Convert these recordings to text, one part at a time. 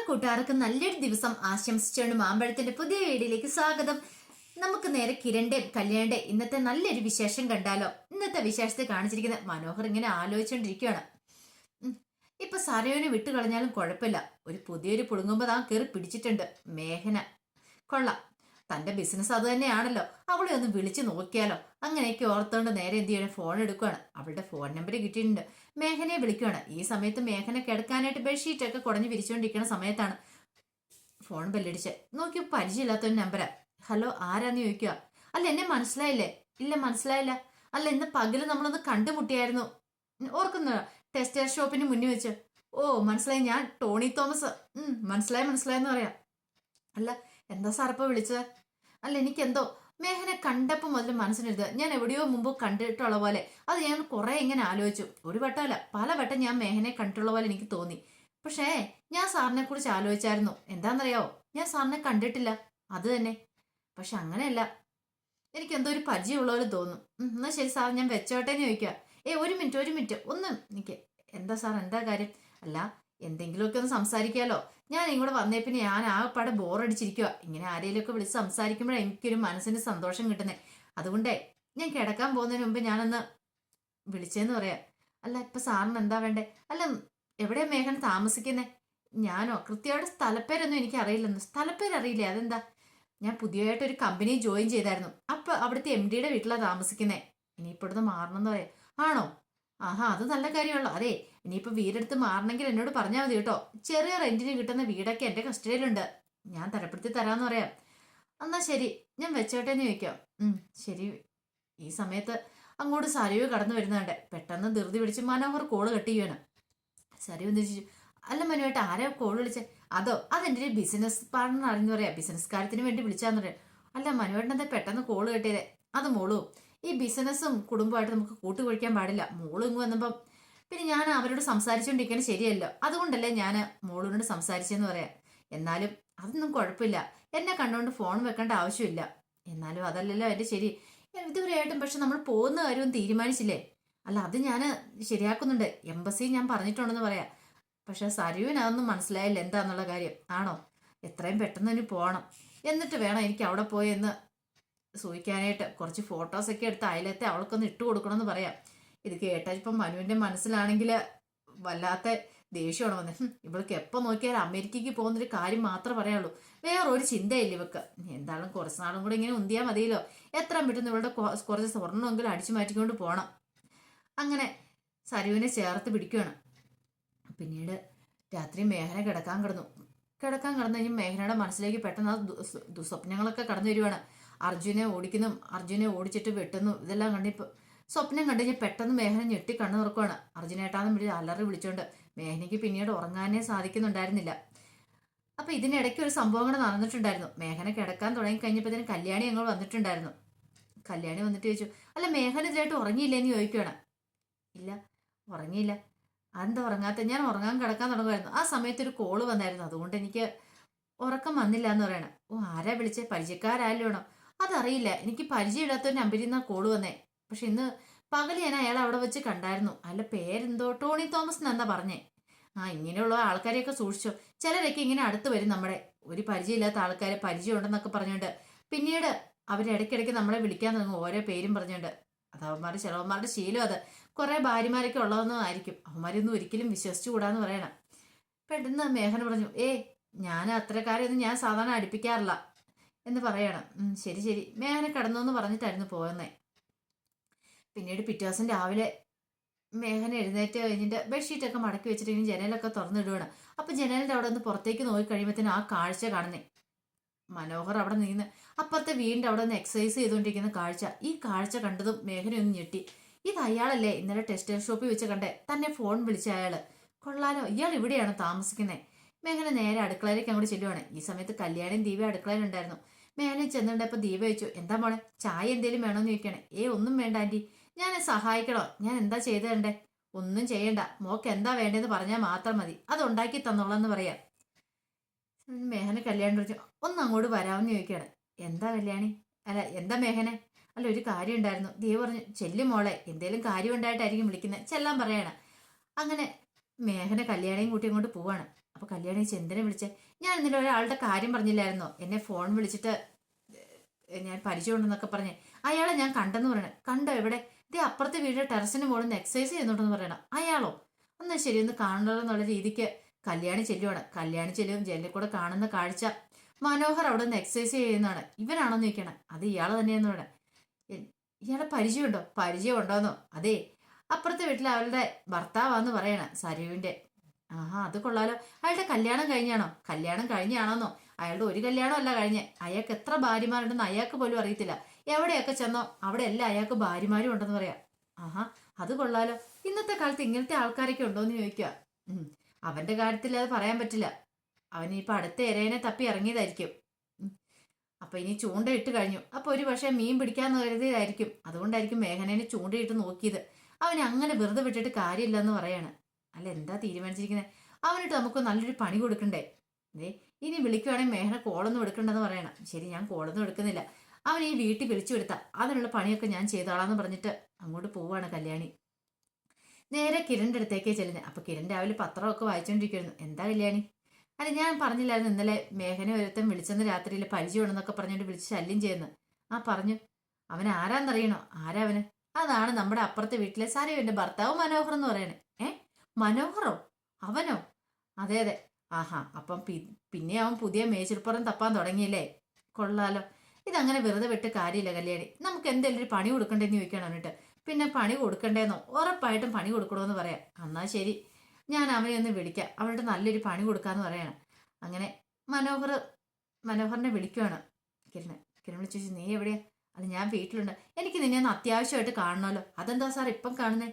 കൂട്ടുകാർക്ക് നല്ലൊരു ദിവസം ആശംസിച്ചുകൊണ്ട് മാമ്പഴത്തിന്റെ പുതിയ വീഡിയോയിലേക്ക് സ്വാഗതം. നമുക്ക് നേരെ കിരണിന്റെയും കല്യാണിന്റെയും ഇന്നത്തെ നല്ലൊരു വിശേഷം കണ്ടാലോ. ഇന്നത്തെ വിശേഷത്തെ കാണിച്ചിരിക്കുന്ന മനോഹർ ഇങ്ങനെ ആലോചിച്ചുകൊണ്ടിരിക്കുകയാണ്. ഇപ്പൊ സരയുവിനെ വിട്ടുകളഞ്ഞാലും കുഴപ്പമില്ല, ഒരു പുതിയൊരു പുളുങ്ങുമ്പോ താൻ കയറി പിടിച്ചിട്ടുണ്ട്. മേഘന കൊള്ളാം, തന്റെ ബിസിനസ് അത് തന്നെയാണല്ലോ, അവളെ ഒന്ന് വിളിച്ചു നോക്കിയാലോ. അങ്ങനെയൊക്കെ ഓർത്തോണ്ട് നേരെ എന്ത് ചെയ്യണം, ഫോൺ എടുക്കുകയാണ്. അവളുടെ ഫോൺ നമ്പർ കിട്ടിയിട്ടുണ്ട്. മേഘനയെ വിളിക്കുകയാണ്. ഈ സമയത്ത് മേഘന കിടക്കാനായിട്ട് ബെഡ്ഷീറ്റ് ഒക്കെ കുടഞ്ഞു വിരിച്ചുകൊണ്ടിരിക്കുന്ന സമയത്താണ് ഫോൺ ബെല്ലടിച്ച് നോക്കി. പരിചയമില്ലാത്തൊരു നമ്പരാ. ഹലോ, ആരാന്ന് ചോദിക്കുക. അല്ല, എന്നെ മനസ്സിലായില്ലേ? ഇല്ല, മനസ്സിലായില്ല. അല്ല, ഇന്ന് പകല് നമ്മളൊന്ന് കണ്ടുമുട്ടിയായിരുന്നു, ഓർക്കുന്ന ടെക്സ്റ്റൈൽ ഷോപ്പിന് മുന്നിൽ വെച്ച്. ഓ, മനസ്സിലായി, ഞാൻ ടോണി തോമസ്. മനസ്സിലായെന്ന് പറയാം. അല്ല, എന്താ സാർ ഇപ്പൊ വിളിച്ചത്? അല്ല, എനിക്കെന്തോ മേഘനെ കണ്ടപ്പോൾ മുതൽ മനസ്സിനെടുത്ത് ഞാൻ എവിടെയോ മുമ്പ് കണ്ടിട്ടുള്ള പോലെ. അത് ഞാൻ കുറെ ഇങ്ങനെ ആലോചിച്ചു. ഒരു വട്ടമല്ല, പല വട്ടം ഞാൻ മേഘനെ കണ്ടിട്ടുള്ള പോലെ എനിക്ക് തോന്നി. പക്ഷേ ഞാൻ സാറിനെ കുറിച്ച് ആലോചിച്ചായിരുന്നു. എന്താണെന്നറിയാവോ, ഞാൻ സാറിനെ കണ്ടിട്ടില്ല, അത് തന്നെ. പക്ഷെ അങ്ങനെയല്ല, എനിക്ക് എന്തോ ഒരു പരിചയമുള്ള പോലെ തോന്നും. എന്നാ ശരി സാർ, ഞാൻ വെച്ചോട്ടേന്ന് ചോദിക്കുക. ഒരു മിനിറ്റ് ഒന്ന് എനിക്ക്. എന്താ സാർ, എന്താ കാര്യം? അല്ല, എന്തെങ്കിലുമൊക്കെ ഒന്ന് സംസാരിക്കാലോ. ഞാൻ ഇങ്ങോട്ട് വന്നേ പിന്നെ ഞാൻ ആകെപ്പാടെ ബോറടിച്ചിരിക്കുക. ഇങ്ങനെ ആരെങ്കിലുമൊക്കെ വിളിച്ച് സംസാരിക്കുമ്പോഴേ എനിക്കൊരു മനസ്സിന് സന്തോഷം കിട്ടുന്നേ. അതുകൊണ്ടേ ഞാൻ കിടക്കാൻ പോകുന്നതിന് മുമ്പ് ഞാനൊന്ന് വിളിച്ചേന്ന് പറയാം. അല്ല, ഇപ്പൊ സാറിന് എന്താ വേണ്ടേ? അല്ല, എവിടെയാ മേഘന താമസിക്കുന്നേ? ഞാനോ കൃത്യമായിട്ട് സ്ഥലപ്പേരൊന്നും എനിക്ക് അറിയില്ലെന്ന്. സ്ഥലപ്പേര് അറിയില്ലേ? അതെന്താ? ഞാൻ പുതിയതായിട്ട് ഒരു കമ്പനി ജോയിൻ ചെയ്തായിരുന്നു. അപ്പൊ അവിടുത്തെ MDയുടെ വീട്ടിലാണ് താമസിക്കുന്നേ. ഇനിയിപ്പോ ഇവിടുന്ന് മാറണമെന്ന് പറയാം. ആണോ? ആഹാ, അത് നല്ല കാര്യമുള്ളൂ. അതെ, ഇനിയിപ്പോ വീടെടുത്ത് മാറണമെങ്കിൽ എന്നോട് പറഞ്ഞാൽ മതി കേട്ടോ. ചെറിയ റെന്റിന് കിട്ടുന്ന വീടൊക്കെ എന്റെ കസ്റ്റഡിയിലുണ്ട്, ഞാൻ തരപ്പെടുത്തി തരാന്ന് പറയാം. എന്നാ ശരി, ഞാൻ വെച്ചോട്ടേന്ന് ചോദിക്കാം. ശരി. ഈ സമയത്ത് അങ്ങോട്ട് സരയു കടന്നു വരുന്നുണ്ട്. പെട്ടെന്ന് ധൃതി പിടിച്ച് മനോഹർ കോള് കട്ട് ചെയ്യുവാണ്. സരയു എന്ത് ചോദിച്ചു? അല്ല മനുവായിട്ട്, ആരാ കോള് വിളിച്ചേ? അതോ, അതെന്റെ ഒരു ബിസിനസ് പാർട്ണർ ആണെന്ന് പറയാം. ബിസിനസ് കാര്യത്തിന് വേണ്ടി വിളിച്ചാന്ന് പറയാം. അല്ല മനുവേട്ടൻ എന്താ പെട്ടെന്ന് കോള് കെട്ടിയതേ? അത് മോളൂ, ഈ ബിസിനസ്സും കുടുംബമായിട്ട് നമുക്ക് കൂട്ടുകൊഴിക്കാൻ പാടില്ല. മോള് ഇങ്ങ് വന്നപ്പം പിന്നെ ഞാൻ അവരോട് സംസാരിച്ചുകൊണ്ടിരിക്കുന്നത് ശരിയല്ലോ, അതുകൊണ്ടല്ലേ ഞാൻ മോളിനോട് സംസാരിച്ചെന്ന് പറയാം. എന്നാലും അതൊന്നും കുഴപ്പമില്ല, എന്നെ കണ്ടുകൊണ്ട് ഫോൺ വെക്കേണ്ട ആവശ്യമില്ല. എന്നാലും അതല്ലല്ലോ എന്റെ ശരി. ഇതുവരെയായിട്ടും പക്ഷെ നമ്മൾ പോകുന്ന കാര്യവും തീരുമാനിച്ചില്ലേ? അല്ല, അത് ഞാൻ ശരിയാക്കുന്നുണ്ട്. എംബസി ഞാൻ പറഞ്ഞിട്ടുണ്ടെന്ന് പറയാം. പക്ഷെ സരുവിന് അതൊന്നും മനസ്സിലായില്ല എന്താന്നുള്ള കാര്യം. ആണോ? എത്രയും പെട്ടെന്ന് ഇനി പോകണം, എന്നിട്ട് വേണം എനിക്ക് അവിടെ പോയി എന്ന് സൂഹിക്കാനായിട്ട്. കുറച്ച് ഫോട്ടോസൊക്കെ എടുത്ത് അയലത്തെ അവൾക്കൊന്ന് ഇട്ട് കൊടുക്കണമെന്ന് പറയാം. ഇത് കേട്ടപ്പം മനുവിന്റെ മനസ്സിലാണെങ്കിൽ വല്ലാത്ത ദേഷ്യമാണ് വന്നത്. ഇവൾക്ക് എപ്പോൾ നോക്കിയാലും അമേരിക്കയ്ക്ക് പോകുന്നൊരു കാര്യം മാത്രമേ പറയാനുള്ളൂ, വേറൊരു ചിന്തയില്ല ഇവക്ക്. എന്തായാലും കുറച്ച് നാളും കൂടെ ഇങ്ങനെ ഉന്തിയാൽ മതിയല്ലോ. എത്രയും പെട്ടെന്ന് ഇവളുടെ കുറച്ച് സ്വർണ്ണമെങ്കിലും അടിച്ചു മാറ്റിക്കൊണ്ട് പോകണം. അങ്ങനെ സരുവിനെ ചേർത്ത് പിടിക്കുകയാണ്. പിന്നീട് രാത്രി മേഘന കിടക്കാൻ കിടന്നു കഴിഞ്ഞ് മേഘനയുടെ മനസ്സിലേക്ക് പെട്ടെന്ന് ആ ദുസ്വപ്നങ്ങളൊക്കെ കടന്നു വരുവാണ്. അർജുനെ ഓടിക്കുന്നു, അർജുനെ ഓടിച്ചിട്ട് വെട്ടുന്നു, ഇതെല്ലാം കണ്ടിപ്പോൾ സ്വപ്നം കണ്ടു കഴിഞ്ഞാൽ പെട്ടെന്ന് മേഘന ഞെട്ടി കണ്ണു തുറക്കുവാണ്. അർജുനേട്ടാന്ന് വിളിച്ച് അലറി വിളിച്ചോണ്ട്. മേഘനയ്ക്ക് പിന്നീട് ഉറങ്ങാനേ സാധിക്കുന്നുണ്ടായിരുന്നില്ല. അപ്പൊ ഇതിനിടയ്ക്ക് ഒരു സംഭവം കൂടെ നടന്നിട്ടുണ്ടായിരുന്നു. മേഘന കിടക്കാൻ തുടങ്ങി കഴിഞ്ഞപ്പോഴത്തേനും കല്യാണി ഞങ്ങൾ വന്നിട്ടുണ്ടായിരുന്നു. കല്യാണി വന്നിട്ട് ചോദിച്ചു, അല്ല മേഘന ഇതിലായിട്ട് ഉറങ്ങിയില്ലേന്ന് ചോദിക്കുകയാണ്. ഇല്ല, ഉറങ്ങിയില്ല. അതെന്താ ഉറങ്ങാത്ത? ഞാൻ ഉറങ്ങാൻ കിടക്കാൻ തുടങ്ങുമായിരുന്നു. ആ സമയത്ത് ഒരു കോള് വന്നായിരുന്നു, അതുകൊണ്ട് എനിക്ക് ഉറക്കം വന്നില്ല എന്ന് പറയണം. ഓ, ആരാ വിളിച്ചേ? പരിചയക്കാരായാലും വേണം? അതറിയില്ല, എനിക്ക് പരിചയമില്ലാത്തൊരു നമ്പരിൽ നിന്നാ കോള് വന്നേ. പക്ഷെ ഇന്ന് പകല് ഞാൻ അയാൾ അവിടെ വെച്ച് കണ്ടായിരുന്നു. അയാളുടെ പേരെന്തോ ടോണി തോമസ് എന്നാ പറഞ്ഞേ. ഇങ്ങനെയുള്ള ആൾക്കാരെയൊക്കെ സൂക്ഷിച്ചോ. ചിലരൊക്കെ ഇങ്ങനെ അടുത്ത് വരും, നമ്മുടെ ഒരു പരിചയമില്ലാത്ത ആൾക്കാരെ പരിചയം ഉണ്ടെന്നൊക്കെ പറഞ്ഞുകൊണ്ട് പിന്നീട് അവരിടയ്ക്കിടയ്ക്ക് നമ്മളെ വിളിക്കാൻ തുടങ്ങും, ഓരോ പേരും പറഞ്ഞുകൊണ്ട്. അത് അവന്മാർ ചിലവന്മാരുടെ ശീലം. അത് കുറെ ഭാര്യമാരൊക്കെ ഉള്ളതൊന്നും ആയിരിക്കും. അവന്മാരൊന്നും ഒരിക്കലും വിശ്വസിച്ചുകൂടാന്ന് പറയണം. പെട്ടെന്ന് മേഘന പറഞ്ഞു, ഞാൻ അത്രക്കാരെയൊന്നും ഞാൻ സാധാരണ അടുപ്പിക്കാറില്ല എന്ന് പറയണം. ശരി ശരി, മേഘന കടന്നു എന്ന് പറഞ്ഞിട്ടായിരുന്നു പോകുന്നേ. പിന്നീട് പിറ്റേ ദിവസം രാവിലെ മേഘന എഴുന്നേറ്റ് കഴിഞ്ഞിട്ട് ബെഡ്ഷീറ്റൊക്കെ മടക്കി വെച്ചിട്ട് ഇനി ജനലൊക്കെ തുറന്നിടുകയാണ്. അപ്പൊ ജനലിന്റെ അവിടെ നിന്ന് പുറത്തേക്ക് നോക്കി കഴിയുമ്പോഴത്തേനും ആ കാഴ്ച കാണുന്നേ. മനോഹർ അവിടെ നിന്ന് അപ്പുറത്തെ വീടിന്റെ അവിടെ നിന്ന് എക്സസൈസ് ചെയ്തുകൊണ്ടിരിക്കുന്ന കാഴ്ച. ഈ കാഴ്ച കണ്ടതും മേഘന ഒന്ന് ഞെട്ടി. ഇത് അയാളല്ലേ ഇന്നലെ ടെക്സ്റ്റൈൽ ഷോപ്പിൽ വെച്ച് കണ്ടേ തന്നെ ഫോൺ വിളിച്ച അയാള്? കൊള്ളാലോ, ഇയാൾ ഇവിടെയാണ് താമസിക്കുന്നത്. മേഘന നേരെ അടുക്കളയിലേക്ക് അങ്ങോട്ട് ചെല്ലുവാണ്. ഈ സമയത്ത് കല്യാണിയും ദീപ അടുക്കളയിലുണ്ടായിരുന്നു. മേഘന ചെന്നിട്ടപ്പോ ദീപ ചോദിച്ചു, എന്താ മോളെ, ചായ എന്തേലും വേണോന്ന് ചോദിക്കണേ. ഒന്നും വേണ്ട ആന്റി, ഞാൻ സഹായിക്കണോ? ഞാൻ എന്താ ചെയ്തു തരണ്ടേ? ഒന്നും ചെയ്യണ്ട, മോക്ക് എന്താ വേണ്ടതെന്ന് പറഞ്ഞാൽ മാത്രം മതി, അത് ഉണ്ടാക്കി തന്നോളാന്ന് പറയാം. മേഘന കല്യാണി ചോദിച്ചു, ഒന്ന് അങ്ങോട്ട് വരാമെന്ന് ചോദിക്കുകയാണ്. എന്താ കല്യാണി? അല്ല എന്താ മേഘനെ? അല്ല, ഒരു കാര്യം ഉണ്ടായിരുന്നു. ദീപ പറഞ്ഞു, ചെല്ലു മോളെ, എന്തേലും കാര്യം ഉണ്ടായിട്ടായിരിക്കും വിളിക്കുന്നത്, ചെല്ലാൻ പറയാണ്. അങ്ങനെ മേഘന കല്യാണിയും കൂട്ടി അങ്ങോട്ട് പോവാണ്. അപ്പൊ കല്യാണി ചോദിച്ചു, എന്തിനെ വിളിച്ചേ? ഞാൻ ഇന്നലെ ഒരാളുടെ കാര്യം പറഞ്ഞില്ലായിരുന്നോ, എന്നെ ഫോൺ വിളിച്ചിട്ട് ഞാൻ പരിചയമുണ്ടെന്നൊക്കെ പറഞ്ഞേ, അയാളെ ഞാൻ കണ്ടെന്ന് പറയണേ. കണ്ടോ? എവിടെ? ഇതേ അപ്പുറത്തെ വീടിന്റെ ടെറസിന് മുകളിൽ നിന്ന് എക്സസൈസ് ചെയ്യുന്നുണ്ടെന്ന് പറയണം. അയാളോ? എന്നാൽ ശരി, ഒന്ന് കാണണല്ലോ എന്നുള്ള രീതിക്ക് കല്യാണി ചെല്ലുവാണ്. കല്യാണി ചെല്ലും, ജനലിൽ കൂടെ കാണുന്ന കാഴ്ച മനോഹർ അവിടെ നിന്ന് എക്സസൈസ് ചെയ്യുന്നതാണ്. ഇവനാണെന്ന് ചോദിക്കണം. അത് ഇയാള് തന്നെയെന്ന് പറയണേ. ഇയാളെ പരിചയമുണ്ടോ? പരിചയമുണ്ടോന്നോ? അതെ, അപ്പുറത്തെ വീട്ടിൽ അവളുടെ ഭർത്താവാന്ന് പറയണ സരുവിന്റെ. ആഹാ, അത് കൊള്ളാലോ. അയാളുടെ കല്യാണം കഴിഞ്ഞാണോ? കല്യാണം കഴിഞ്ഞാണോന്നോ? അയാളുടെ ഒരു കല്യാണം അല്ല കഴിഞ്ഞ്. അയാൾക്ക് എത്ര ഭാര്യമാരുണ്ടെന്ന് അയാൾക്ക് പോലും അറിയത്തില്ല. എവിടെയൊക്കെ ചെന്നോ അവിടെ എല്ലാം അയാൾക്ക് ഭാര്യമാരും ഉണ്ടെന്ന് പറയാം. ആഹാ, അത് കൊള്ളാലോ. ഇന്നത്തെ കാലത്ത് ഇങ്ങനത്തെ ആൾക്കാരൊക്കെ ഉണ്ടോന്ന് ചോദിക്കുക. അവന്റെ കാര്യത്തിൽ അത് പറയാൻ പറ്റില്ല. അവനിപ്പോ അടുത്ത ഇരേനെ തപ്പി ഇറങ്ങിയതായിരിക്കും. അപ്പൊ ഇനി ചൂണ്ടയിട്ട് കഴിഞ്ഞു. അപ്പൊ ഒരു പക്ഷേ മീൻ പിടിക്കാന്ന് കരുതിയതായിരിക്കും. അതുകൊണ്ടായിരിക്കും മേഘനേനെ ചൂണ്ടയിട്ട് നോക്കിയത്. അവന് അങ്ങനെ വെറുതെ വിട്ടിട്ട് കാര്യമില്ലെന്ന് പറയാണ്. അല്ല, എന്താ തീരുമാനിച്ചിരിക്കുന്നത്? അവനിട്ട് നമുക്ക് നല്ലൊരു പണി കൊടുക്കണ്ടേ? ഇനി വിളിക്കുവാണെങ്കിൽ മേഘന കോളൊന്നും എടുക്കണ്ടെന്ന് പറയണം. ശരി, ഞാൻ കോളൊന്നും എടുക്കുന്നില്ല. അവൻ ഈ വീട്ടിൽ വിളിച്ചു വരുത്താം, അതിനുള്ള പണിയൊക്കെ ഞാൻ ചെയ്തോളാന്ന് പറഞ്ഞിട്ട് അങ്ങോട്ട് പോവാണ് കല്യാണി. നേരെ കിരണിന്റെ അടുത്തേക്കേ ചെല്ലുന്നത്. അപ്പൊ കിരൺ രാവിലെ പത്രമൊക്കെ വായിച്ചോണ്ടിരിക്കുന്നു. എന്താ കല്യാണി? അല്ല, ഞാൻ പറഞ്ഞില്ലായിരുന്നു ഇന്നലെ മേഘന ഒരുത്തം വിളിച്ചെന്ന് രാത്രിയിൽ പരിചയമുണ്ടെന്നൊക്കെ പറഞ്ഞുകൊണ്ട് വിളിച്ച് ശല്യം ചെയ്യുന്നു. ആ പറഞ്ഞു. അവൻ ആരാന്നറിയണോ? ആരാ അവന്? അതാണ് നമ്മുടെ അപ്പുറത്തെ വീട്ടിലെ സരയുവിന്റെ ഭർത്താവ് മനോഹർ എന്ന് പറയണേ. മനോഹറോ? അവനോ? അതെ അതെ. ആഹാ, അപ്പം പിന്നെ അവൻ പുതിയ മേച്ചിൽപ്പുറം തപ്പാൻ തുടങ്ങിയില്ലേ? കൊള്ളാലോ. ഇതങ്ങനെ വെറുതെ വിട്ട് കാര്യമില്ല കല്യാണി. നമുക്ക് എന്തെങ്കിലും ഒരു പണി കൊടുക്കണ്ടേന്ന് ചോദിക്കണം എന്നിട്ട്. പിന്നെ പണി കൊടുക്കണ്ടേന്നോ? ഉറപ്പായിട്ടും പണി കൊടുക്കണമെന്ന് പറയാം. എന്നാ ശരി, ഞാൻ അവനെ ഒന്ന് വിളിക്കാം, അവളുടെ നല്ലൊരു പണി കൊടുക്കാന്ന് പറയണം. അങ്ങനെ മനോഹറിനെ വിളിക്കുവാണ് കിരണ്. കിരൺ വിളിച്ചു, നീ എവിടെയാ? അല്ല, ഞാൻ വീട്ടിലുണ്ട്. എനിക്ക് നിന്നെ ഒന്ന് അത്യാവശ്യമായിട്ട് കാണണമല്ലോ. അതെന്താ സാർ ഇപ്പം കാണുന്നേ?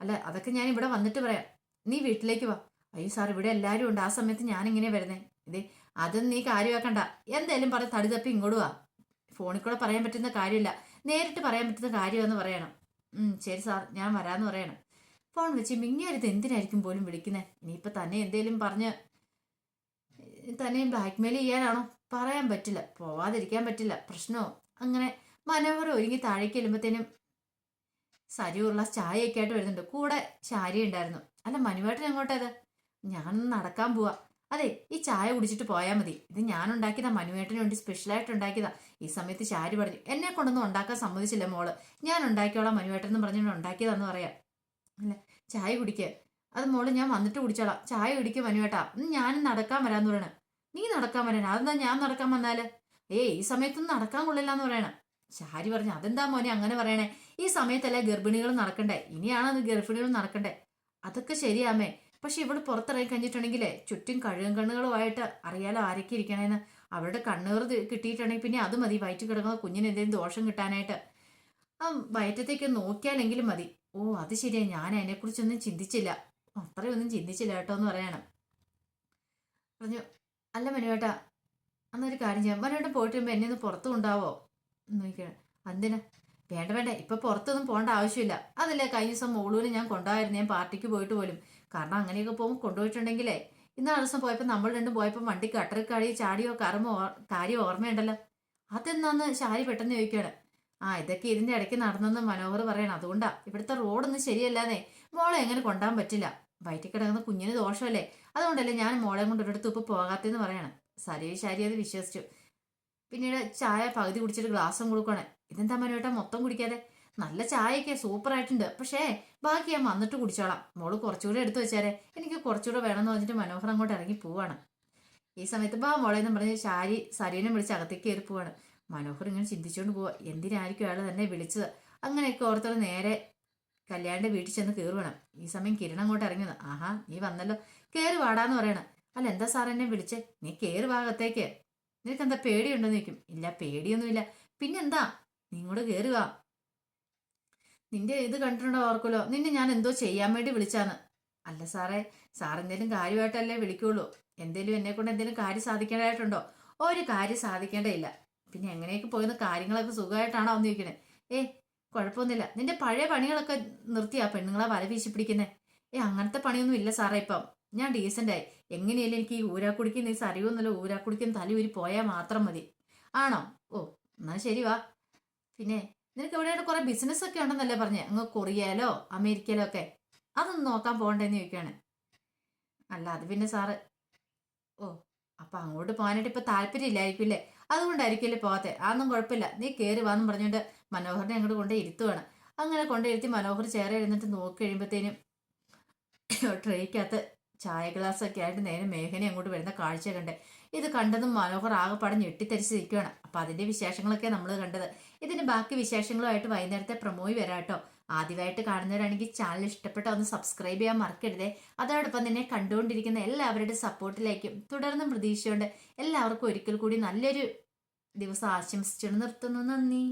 അല്ല, അതൊക്കെ ഞാൻ ഇവിടെ വന്നിട്ട് പറയാം. നീ വീട്ടിലേക്ക് വാ. അയ്യോ സാർ, ഇവിടെ എല്ലാവരും ഉണ്ട്. ആ സമയത്ത് ഞാൻ ഇങ്ങനെ വരുന്നേ. ഇതേ, അതൊന്നും നീ കാര്യമാക്കണ്ട. എന്തായാലും പറ, തടി തപ്പി ഇങ്ങോട്ട് വാ. ഫോണിൽ കൂടെ പറയാൻ പറ്റുന്ന കാര്യമില്ല, നേരിട്ട് പറയാൻ പറ്റുന്ന കാര്യമെന്ന് പറയണം. ശരി സാർ, ഞാൻ വരാമെന്ന് പറയണം. ഫോൺ വെച്ച് മിങ്ങിയരുത് എന്തിനായിരിക്കും പോലും വിളിക്കുന്നത്. ഇനിയിപ്പോൾ തന്നെ എന്തേലും പറഞ്ഞ് തന്നെ ബ്ലാക്ക്മെയിൽ ചെയ്യാനാണോ? പറയാൻ പറ്റില്ല, പോവാതിരിക്കാൻ പറ്റില്ല. പ്രശ്നമോ? അങ്ങനെ മനോഹരം ഒരുങ്ങി താഴേക്ക് ചെല്ലുമ്പോഴത്തേനും സരിയുള്ള ചായയൊക്കെ ആയിട്ട് വരുന്നുണ്ട്. കൂടെ ശാരി ഉണ്ടായിരുന്നു. അല്ല, മനുവേട്ടൻ എങ്ങോട്ടേത്? ഞാനൊന്ന് നടക്കാൻ പോവാ. അതെ, ഈ ചായ കുടിച്ചിട്ട് പോയാൽ മതി. ഇത് ഞാൻ ഉണ്ടാക്കിയതാ, മനുവേട്ടന് വേണ്ടി സ്പെഷ്യലായിട്ട് ഉണ്ടാക്കിയതാ. ഈ സമയത്ത് ശാരി പറഞ്ഞു, എന്നെ കൊണ്ടൊന്നും ഉണ്ടാക്കാൻ സമ്മതിച്ചില്ല മോള്. ഞാൻ ഉണ്ടാക്കിയോളാം മനുവേട്ടൻ എന്ന് പറഞ്ഞുകൊണ്ട് ഉണ്ടാക്കിയതാന്ന് പറയാം. അല്ല, ചായ കുടിക്കുക. അത് മോള് ഞാൻ വന്നിട്ട് കുടിച്ചോളാം. ചായ കുടിക്കുക മനുവേട്ടാ. ഞാനും നടക്കാൻ വരാന്ന് പറയണ. നീ നടക്കാൻ വരാൻ? അതെന്താ ഞാൻ നടക്കാൻ വന്നാല്? ഈ സമയത്തൊന്നും നടക്കാൻ കൊള്ളില്ല എന്ന് പറയണ. ശാരി പറഞ്ഞു, അതെന്താ മോനെ അങ്ങനെ പറയണേ? ഈ സമയത്തല്ല ഗർഭിണികൾ നടക്കണ്ടേ? ഇനിയാണോ അത് ഗർഭിണികൾ നടക്കണ്ടേ? അതൊക്കെ ശരിയാമേ. പക്ഷെ ഇവിടെ പുറത്തിറങ്ങി കഴിഞ്ഞിട്ടുണ്ടെങ്കിലേ ചുറ്റും കഴുകും കണ്ണുകളുമായിട്ട് അറിയാലോ ആരൊക്കെ ഇരിക്കണേന്ന്. അവരുടെ കണ്ണുകൾ കിട്ടിയിട്ടുണ്ടെങ്കിൽ പിന്നെ അത് മതി, വയറ്റിൽ കിടക്കുന്ന കുഞ്ഞിന് എന്തെങ്കിലും ദോഷം കിട്ടാനായിട്ട്. ആ വയറ്റത്തേക്ക് നോക്കിയാലെങ്കിലും മതി. ഓ, അത് ശരിയാ, ഞാൻ അതിനെക്കുറിച്ചൊന്നും ചിന്തിച്ചില്ല. അത്രയൊന്നും ചിന്തിച്ചില്ല കേട്ടോ എന്ന് പറയണം. പറഞ്ഞു, അല്ല മനുവേട്ടാ, അന്നൊരു കാര്യം ചെയ്യാം. മനുവേട്ടൻ പോയിട്ട് വരുമ്പോൾ എന്നെ ഒന്ന് പുറത്തു കൊണ്ടാവോ എന്ന് ചോദിക്കണം. എന്തിനാ? വേണ്ട വേണ്ട, ഇപ്പൊ പുറത്തൊന്നും പോകേണ്ട ആവശ്യമില്ല. അതല്ലേ കഴിഞ്ഞ ദിവസം മോളൂന് ഞാൻ കൊണ്ടുപോയിരുന്നു, ഞാൻ പാർട്ടിക്ക് പോയിട്ട് പോലും. കാരണം അങ്ങനെയൊക്കെ പോകുമ്പോൾ കൊണ്ടുപോയിട്ടുണ്ടെങ്കിലേ, ഇന്നാ ദിവസം പോയപ്പോൾ നമ്മൾ രണ്ടും പോയപ്പോൾ വണ്ടി കട്ടറിക്കാടി ചാടിയോ കറമോ കാര്യം ഓർമ്മയുണ്ടല്ലോ. അതെന്നാന്ന് ശാരി പെട്ടെന്ന് ചോദിക്കുകയാണ്. ഇതൊക്കെ ഇതിന്റെ ഇടയ്ക്ക് നടന്നെന്ന് മനോഹർ പറയണം. അതുകൊണ്ടാ, ഇവിടുത്തെ റോഡൊന്നും ശരിയല്ലാന്നേ. മോളെ എങ്ങനെ കൊണ്ടാൻ പറ്റില്ല, വയറ്റിൽ കിടക്കുന്ന കുഞ്ഞിന് ദോഷമല്ലേ. അതുകൊണ്ടല്ലേ ഞാൻ മോളെ കൊണ്ട് ഒരിടത്ത് ഇപ്പൊ പോകാത്തെന്ന് പറയണം. ശാരി അത് വിശ്വസിച്ചു. പിന്നീട് ചായ പകുതി കുടിച്ചിട്ട് ഗ്ലാസും കൊടുക്കുകയാണ്. ഇതെന്താ മനുവേട്ടാ മൊത്തം കുടിക്കാതെ? നല്ല ചായയൊക്കെ സൂപ്പർ ആയിട്ടുണ്ട്, പക്ഷേ ബാക്കി ഞാൻ വന്നിട്ട് കുടിച്ചോളാം. മോള് കുറച്ചുകൂടെ എടുത്തു വെച്ചാലേ, എനിക്ക് കുറച്ചുകൂടെ വേണമെന്ന് പറഞ്ഞിട്ട് മനോഹർ അങ്ങോട്ട് ഇറങ്ങി പോവാണ്. ഈ സമയത്ത് മോളെ എന്ന് പറഞ്ഞ് സരീനെ വിളിച്ച് അകത്തേക്ക് കയറി പോവാണ്. മനോഹർ ഇങ്ങനെ ചിന്തിച്ചുകൊണ്ട് പോവാ, എന്തിനായിരിക്കും അയാൾ തന്നെ വിളിച്ചത്? അങ്ങനെയൊക്കെ ഓർത്തത് നേരെ കല്യാണിന്റെ വീട്ടിൽ ചെന്ന് കയറുവാണ്. ഈ സമയം കിരൺ അങ്ങോട്ട് ഇറങ്ങി വന്നു. ആഹാ, നീ വന്നല്ലോ, കയറി വാടാന്ന് പറയണം. അല്ല, എന്താ സാർ എന്നെ വിളിച്ചേ? നീ കയറി ഭാഗത്തേക്ക്. നിനക്കെന്താ പേടിയുണ്ടെന്ന് ചോദിക്കും. ഇല്ല, പേടിയൊന്നുമില്ല. പിന്നെന്താ, നീ ഇങ്ങോട്ട് കയറി വാ. നിന്റെ ഇത് കണ്ടിട്ടുണ്ടോ ഓർക്കുമല്ലോ, നിന്നെ ഞാൻ എന്തോ ചെയ്യാൻ വേണ്ടി വിളിച്ചാന്ന്. അല്ല സാറേ, സാർ എന്തേലും കാര്യമായിട്ടല്ലേ വിളിക്കുള്ളൂ. എന്തേലും എന്നെ കൊണ്ട് എന്തെങ്കിലും കാര്യം സാധിക്കേണ്ടതായിട്ടുണ്ടോ? ഒരു കാര്യം സാധിക്കേണ്ടതില്ല. പിന്നെ എങ്ങനെയൊക്കെ പോയിരുന്ന കാര്യങ്ങളൊക്കെ സുഖമായിട്ടാണോ എന്ന് ചോദിക്കണേ. കുഴപ്പമൊന്നുമില്ല. നിന്റെ പഴയ പണികളൊക്കെ നിർത്തിയാ പെണ്ണുങ്ങളെ വല വീശി പിടിക്കുന്നേ? അങ്ങനത്തെ പണിയൊന്നും ഇല്ല സാറേ ഇപ്പം. ഞാൻ ഡീസൻ്റായി. എങ്ങനെയല്ലേ എനിക്ക് ഈ ഊരാക്കുടിക്ക് നീ അറിയുമെന്നല്ലോ, ഊരാക്കുടിക്കും തല ഊരി പോയാൽ മാത്രം മതി. ആണോ? ഓ, എന്നാ ശരി വാ. പിന്നെ നിനക്ക് എവിടെയായിട്ട് കുറെ ബിസിനസ് ഒക്കെ ഉണ്ടെന്നല്ലേ പറഞ്ഞേ, അങ്ങ് കൊറിയയിലോ അമേരിക്കയിലോ ഒക്കെ. അതൊന്നും നോക്കാൻ പോകണ്ടേന്ന് ചോദിക്കുകയാണ്. അല്ല, അത് പിന്നെ സാറ് ഓ, അപ്പൊ അങ്ങോട്ട് പോകാനായിട്ട് ഇപ്പൊ താല്പര്യം ഇല്ലായിരിക്കും അല്ലേ? അതുകൊണ്ടായിരിക്കുമല്ലേ പോകാത്തെ. അതൊന്നും കുഴപ്പമില്ല, നീ കയറി വാന്നും പറഞ്ഞുകൊണ്ട് മനോഹറിനെ അങ്ങോട്ട് കൊണ്ടേ ഇരുത്തുവാണ്. അങ്ങനെ കൊണ്ടിരുത്തി മനോഹർ ചേര ഇരുന്നിട്ട് നോക്കി കഴിയുമ്പോഴത്തേനും ട്രേക്കകത്ത് ചായ ഗ്ലാസ് ഒക്കെ ആയിട്ട് നേരെ മേഘനെ അങ്ങോട്ട് വരുന്ന കാഴ്ച കണ്ടേ. ഇത് കണ്ടതും മനോഹർ ആകെപ്പാടെ ഞെട്ടിത്തരിച്ച് നിൽക്കുകയാണ്. അപ്പൊ അതിന്റെ വിശേഷങ്ങളൊക്കെ നമ്മൾ കണ്ടത്. ഇതിന്റെ ബാക്കി വിശേഷങ്ങളുമായിട്ട് വൈകുന്നേരത്തെ പ്രമോയി വരാട്ടോ. ആദ്യമായിട്ട് കാണുന്നവരാണെങ്കിൽ ചാനൽ ഇഷ്ടപ്പെട്ട ഒന്ന് സബ്സ്ക്രൈബ് ചെയ്യാൻ മറക്കരുതേ. അതോടൊപ്പം തന്നെ കണ്ടുകൊണ്ടിരിക്കുന്ന എല്ലാവരുടെ സപ്പോർട്ടിലേക്കും തുടർന്നും പ്രതീക്ഷയുണ്ട്. എല്ലാവർക്കും ഒരിക്കൽ കൂടി നല്ലൊരു ദിവസം ആശംസിച്ചു നിർത്തുന്നു. നന്ദി.